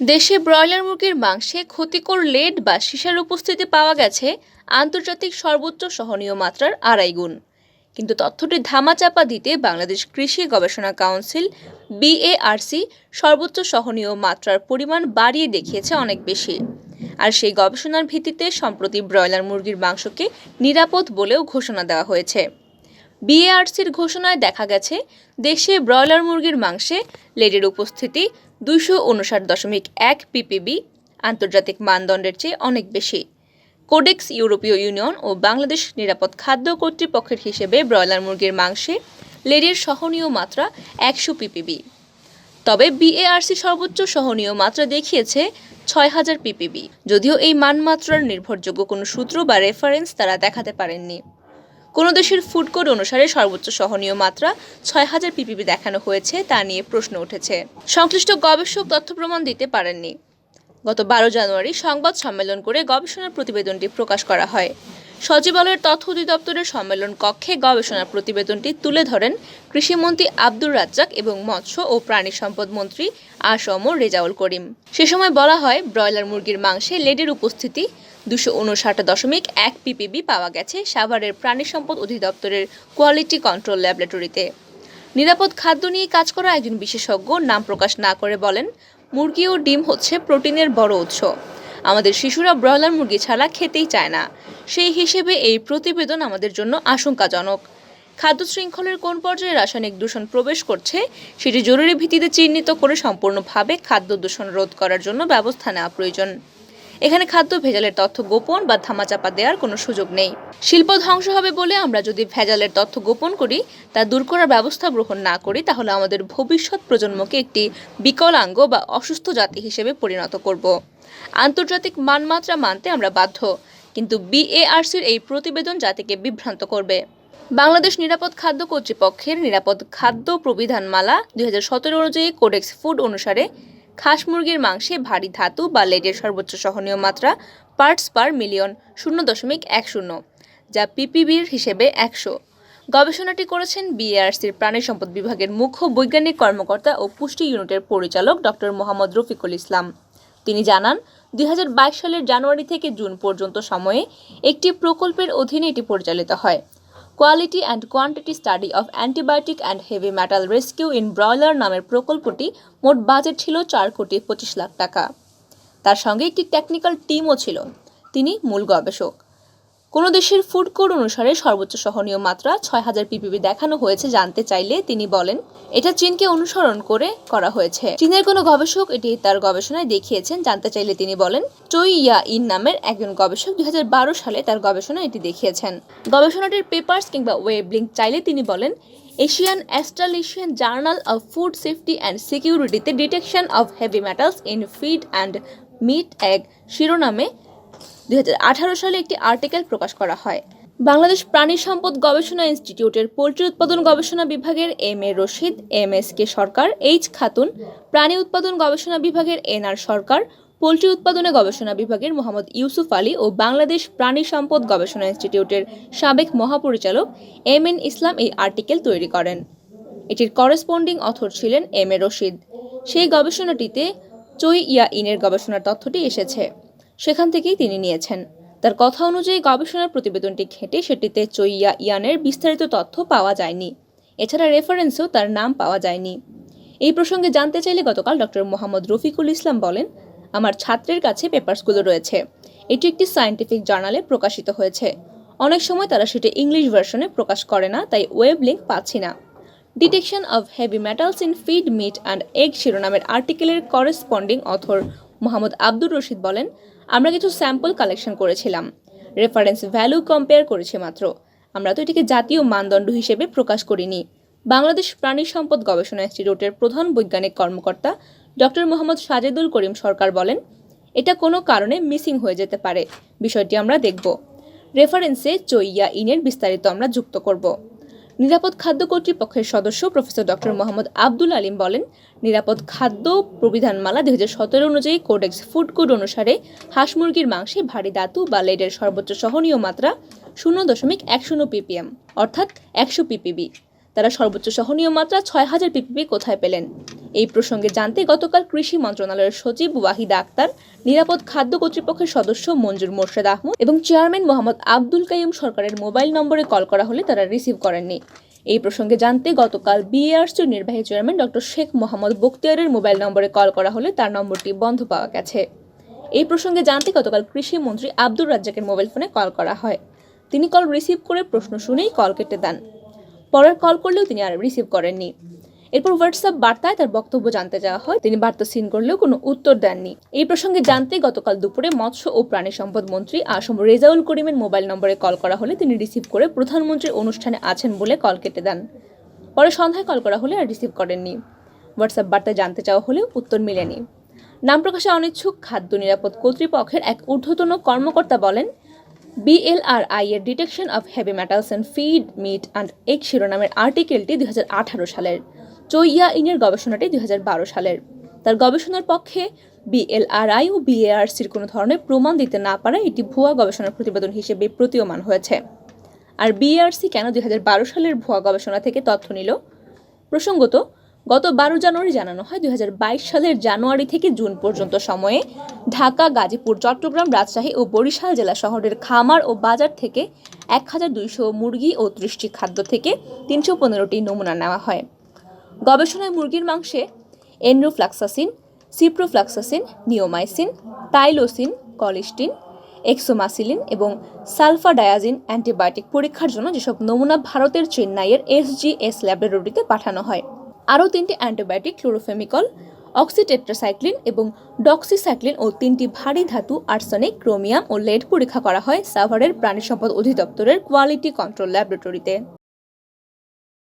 দেশে ব্রয়লার মুরগির মাংসে ক্ষতিকর লেড বা সীসার উপস্থিতি পাওয়া গেছে আন্তর্জাতিক সর্বোচ্চ সহনীয় মাত্রার 2.5 গুণ। কিন্তু তথ্যটি ধামাচাপা দিতে বাংলাদেশ কৃষি গবেষণা কাউন্সিল BARC সর্বোচ্চ সহনীয় মাত্রার পরিমাণ বাড়িয়ে দেখিয়েছে অনেক বেশি। আর সেই গবেষণার ভিত্তিতে সম্প্রতি ব্রয়লার মুরগির মাংসকে নিরাপদ বলেও ঘোষণা দেওয়া হয়েছে। BARCর ঘোষণায় দেখা গেছে দেশে ব্রয়লার মুরগির মাংসে লেডের উপস্থিতি 259.1 ppb আন্তর্জাতিক মানদণ্ডের চেয়ে অনেক বেশি। কোডেক্স ইউরোপীয় ইউনিয়ন ও বাংলাদেশ নিরাপদ খাদ্য কর্তৃপক্ষের হিসেবে ব্রয়লার মুরগির মাংসে লেডের সহনীয় মাত্রা 100 ppb। তবে BARC সর্বোচ্চ সহনীয় মাত্রা দেখিয়েছে 6000 ppb, যদিও এই মানমাত্রার নির্ভরযোগ্য কোনো সূত্র বা রেফারেন্স তারা দেখাতে পারেননি। কোনো দেশের ফুড কোড অনুসারে সর্বোচ্চ সহনীয় মাত্রা 6000 ppb দেখানো হয়েছে তা নিয়ে প্রশ্ন উঠেছে। সংশ্লিষ্ট গবেষক তথ্য প্রমাণ দিতে পারেননি। গত 12 জানুয়ারি সংবাদ সম্মেলন করে গবেষণার প্রতিবেদনটি প্রকাশ করা হয়। সচিবালয়ের তথ্য অধিদপ্তরের সম্মেলন কক্ষে গবেষণার প্রতিবেদনটি তুলে ধরেন কৃষিমন্ত্রী আব্দুর রাজ্জাক এবং মৎস্য ও প্রাণী সম্পদ মন্ত্রী A.ম রেজাউল করিম। সে সময় বলা হয়, ব্রয়লার মুরগির মাংসে লেডের উপস্থিতি 259.1 ppb পাওয়া গেছে সাভারের প্রাণী সম্পদ অধিদপ্তরের কোয়ালিটি কন্ট্রোল ল্যাবরেটরিতে। নিরাপদ খাদ্য নিয়ে কাজ করা একজন বিশেষজ্ঞ নাম প্রকাশ না করে বলেন, মুরগি ও ডিম হচ্ছে প্রোটিনের বড় উৎস। আমাদের শিশুরা ব্রয়লার মুরগি ছাড়া খেতেই চায় না। সেই হিসেবে এই প্রতিবেদন আমাদের জন্য আশঙ্কাজনক। খাদ্য শৃঙ্খলের কোন পর্যায়ে রাসায়নিক দূষণ প্রবেশ করছে সেটি জরুরি ভিত্তিতে চিহ্নিত করে সম্পূর্ণভাবে খাদ্য দূষণ রোধ করার জন্য ব্যবস্থা নেওয়া প্রয়োজন। এখানে খাদ্য ভেজালের তথ্য গোপন বা ধামাচাপা দেওয়ার কোনো সুযোগ নেই। শিল্প ধ্বংস হবে বলে আমরা যদি ভেজালের তথ্য গোপন করি, তা দূর করার ব্যবস্থা গ্রহণ না করি, তাহলে আমাদের ভবিষ্যৎ প্রজন্মকে একটি বিকলাঙ্গ বা অসুস্থ জাতি হিসেবে পরিণত করব। আন্তর্জাতিক মানমাত্রা মানতে আমরা বাধ্য, কিন্তু BARCর এই প্রতিবেদন জাতিকে বিভ্রান্ত করবে। বাংলাদেশ নিরাপদ খাদ্য কর্তৃপক্ষের নিরাপদ খাদ্য প্রবিধানমালা 2017 অনুযায়ী কোডেক্স ফুড অনুসারে খাস মুরগির মাংসে ভারী ধাতু বা লেডের সর্বোচ্চ সহনীয় মাত্রা পার্টস পার মিলিয়ন 0.10, যা ppbর হিসেবে 100। গবেষণাটি করেছেন BARCর প্রাণী সম্পদ বিভাগের মুখ্য বৈজ্ঞানিক কর্মকর্তা ও পুষ্টি ইউনিটের পরিচালক ডক্টর মোহাম্মদ রফিকুল ইসলাম। তিনি জানান, 2022 সালের জানুয়ারি থেকে জুন পর্যন্ত সময়ে একটি প্রকল্পের অধীনে এটি পরিচালিত হয়। Quality and quantity study of antibiotic and heavy metal rescue in broiler নামের প্রকল্পটি মোট বাজেট ছিল 4.25 লাখ টাকা। তার সঙ্গে একটি টেকনিক্যাল টিমও ছিল। তিনি মূল গবেষক। কোনো দেশের ফুড কোড অনুসারে সর্বোচ্চ সহনীয় মাত্রা 6000 ppb দেখানো হয়েছে জানতে চাইলে তিনি বলেন, এটা চীনকে অনুসরণ করে করা হয়েছে। চীনের কোনো গবেষক এটি তার গবেষণায় দেখিয়েছেন জানতে চাইলে তিনি বলেন, চই ইয়া ইন নামের একজন গবেষক 2012 সালে তার গবেষণায় এটি দেখিয়েছেন। গবেষণাটির পেপার্স কিংবা ওয়েব লিঙ্ক চাইলে তিনি বলেন, Asian Australasian journal of food safety and সিকিউরিটিতে detection of heavy metals in feed and meat egg শিরোনামে 2018 সালে একটি আর্টিকেল প্রকাশ করা হয়। বাংলাদেশ প্রাণী সম্পদ গবেষণা ইনস্টিটিউটের পোল্ট্রি উৎপাদন গবেষণা বিভাগের M.A. রশিদ, M.S.K. সরকার, H. খাতুন, প্রাণী উৎপাদন গবেষণা বিভাগের N.R. সরকার, পোল্ট্রি উৎপাদনে গবেষণা বিভাগের মোহাম্মদ ইউসুফ আলী ও বাংলাদেশ প্রাণী সম্পদ গবেষণা ইনস্টিটিউটের সাবেক মহাপরিচালক M.N. ইসলাম এই আর্টিকেল তৈরি করেন। এটির করেসপন্ডিং অথর ছিলেন M.A. রশিদ। সেই গবেষণাটিতে চই ইয়া ইনের গবেষণার তথ্যটি এসেছে, সেখান থেকেই তিনি নিয়েছেন। তার কথা অনুযায়ী গবেষণার প্রতিবেদনটি ঘেঁটে সেটিতে চই ইয়া ইয়ানের বিস্তারিত তথ্য পাওয়া যায়নি। এছাড়া রেফারেন্সেও তার নাম পাওয়া যায়নি। এই প্রসঙ্গে জানতে চাইলে গতকাল ডক্টর মোহাম্মদ রফিকুল ইসলাম বলেন, আমার ছাত্রের কাছে পেপারসগুলো রয়েছে। এটি একটি সায়েন্টিফিক জার্নালে প্রকাশিত হয়েছে। অনেক সময় তারা সেটা ইংলিশ ভার্সনে প্রকাশ করে না, তাই ওয়েব লিঙ্ক পাচ্ছি না। Detection of heavy metals in feed meat and egg শিরোনামের আর্টিকেলের করেসপন্ডিং অথর মোহাম্মদ আব্দুর রশিদ বলেন, আমরা কিছু স্যাম্পল কালেকশন করেছিলাম, রেফারেন্স ভ্যালু কম্পেয়ার করেছি মাত্র। আমরা তো এটিকে জাতীয় মানদণ্ড হিসেবে প্রকাশ করিনি। বাংলাদেশ প্রাণী সম্পদ গবেষণা ইনস্টিটিউটের প্রধান বৈজ্ঞানিক কর্মকর্তা ডক্টর মোহাম্মদ সাজেদুল করিম সরকার বলেন, এটা কোনো কারণে মিসিং হয়ে যেতে পারে, বিষয়টি আমরা দেখব। রেফারেন্সে চই ইয়া ইনের বিস্তারিত আমরা যুক্ত করব। নিরাপদ খাদ্য কর্তৃপক্ষের সদস্য প্রফেসর ডক্টর মোহাম্মদ আব্দুল আলিম বলেন, নিরাপদ খাদ্য প্রবিধানমালা 2017 অনুযায়ী কোডেক্স ফুড কোড অনুসারে হাঁস মুরগির মাংসে ভারী ধাতু বা লেডের সর্বোচ্চ সহনীয় মাত্রা 0.10 ppm অর্থাৎ 100 ppb। তারা সর্বোচ্চ সহনীয় মাত্রা ৬,০০০ ppb কোথায় পেলেন? এই প্রসঙ্গে জানতে গতকাল কৃষি মন্ত্রণালয়ের সচিব ওয়াহিদা আক্তার, নিরাপদ খাদ্য কর্তৃপক্ষের সদস্য মঞ্জুর মোর্শেদ আহমদ এবং চেয়ারম্যান মোহাম্মদ আব্দুল কাইয়ুম সরকারের মোবাইল নম্বরে কল করা হলে তারা রিসিভ করেননি। এই প্রসঙ্গে জানতে গতকাল বিএআরসির নির্বাহী চেয়ারম্যান ডক্টর শেখ মোহাম্মদ বখতিয়ারের মোবাইল নম্বরে কল করা হলে তার নম্বরটি বন্ধ পাওয়া গেছে। এই প্রসঙ্গে জানতে গতকাল কৃষি মন্ত্রী আব্দুর রাজ্জাকের মোবাইল ফোনে কল করা হয়। তিনি কল রিসিভ করে প্রশ্ন শুনেই কল কেটে দেন। পরের কল করলেও তিনি আর রিসিভ করেননি। এরপর হোয়াটসঅ্যাপ বার্তায় তার বক্তব্য জানতে চাওয়া হয়, তিনি বার্তা সিন করলেও কোনো উত্তর দেননি। এই প্রসঙ্গে জানতে গতকাল দুপুরে মৎস্য ও প্রাণী সম্পদ মন্ত্রী আসম রেজাউল করিমের মোবাইল নম্বরে কল করা হলে তিনি রিসিভ করে প্রধানমন্ত্রীর অনুষ্ঠানে আছেন বলে কল কেটে দেন। পরে সন্ধ্যায় কল করা হলে আর রিসিভ করেননি। হোয়াটসঅ্যাপ বার্তায় জানতে চাওয়া হলেও উত্তর মেলেনি। নাম প্রকাশে অনিচ্ছুক খাদ্য নিরাপদ কর্তৃপক্ষের এক ঊর্ধ্বতন কর্মকর্তা বলেন, BLRI এর detection of heavy metals and feed meat and egg শিরোনামের আর্টিকেলটি 2018 সালের, চৈয়া ইনের গবেষণাটি 2012 সালের। তার গবেষণার পক্ষে BLRI ও BARCর কোনো ধরনের প্রমাণ দিতে না পারায় এটি ভুয়া গবেষণার প্রতিবেদন হিসেবে প্রতীয়মান হয়েছে। আর BARC কেন 2012 সালের ভুয়া গবেষণা থেকে তথ্য নিল? প্রসঙ্গত, গত 12 জানুয়ারি জানানো হয় 2022 সালের জানুয়ারি থেকে জুন পর্যন্ত সময়ে ঢাকা, গাজীপুর, চট্টগ্রাম, রাজশাহী ও বরিশাল জেলা শহরের খামার ও বাজার থেকে 1200 মুরগি ও 30টি খাদ্য থেকে 315টি নমুনা নেওয়া হয়। গবেষণায় মুরগির মাংসে এনরোফ্লাক্সাসিন, সিপ্রোফ্লাক্সাসিন, নিওমাইসিন, টাইলোসিন, কলিস্টিন, এক্সোমাসিলিন এবং সালফাডায়াজিন অ্যান্টিবায়োটিক পরীক্ষার জন্য যেসব নমুনা ভারতের চেন্নাইয়ের SGS ল্যাবরেটরিতে পাঠানো হয়। আরও 3টি অ্যান্টিবায়োটিক ক্লোরোফেমিকল, অক্সিটেট্রাসাইক্লিন এবং ডক্সিসাইক্লিন ও 3টি ভারী ধাতু আর্সেনিক, ক্রোমিয়াম ও লেড পরীক্ষা করা হয় সাভারের প্রাণী সম্পদ অধিদপ্তরের কোয়ালিটি কন্ট্রোল ল্যাবরেটরিতে।